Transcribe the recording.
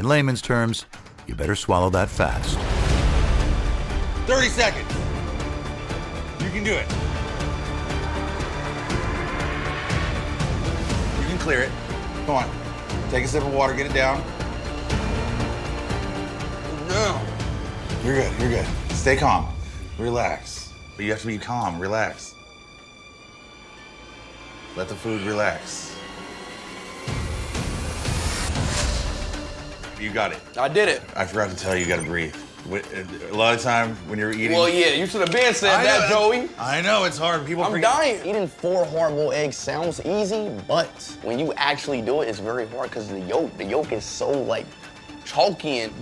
In layman's terms, you better swallow that fast. 30 seconds. You can do it. You can clear it. Come on. Take a sip of water, get it down. No. You're good, you're good. Stay calm. Relax. But you have to be calm, relax. Let the food relax. You got it. I did it. I forgot to tell you, you gotta breathe. A lot of time when you're eating. Well, yeah, you should have been said that, Joey. I know, it's hard. People I'm forget. dying. Eating 4 hard-boiled eggs sounds easy, but when you actually do it, it's very hard because the yolk is so, like, chalky and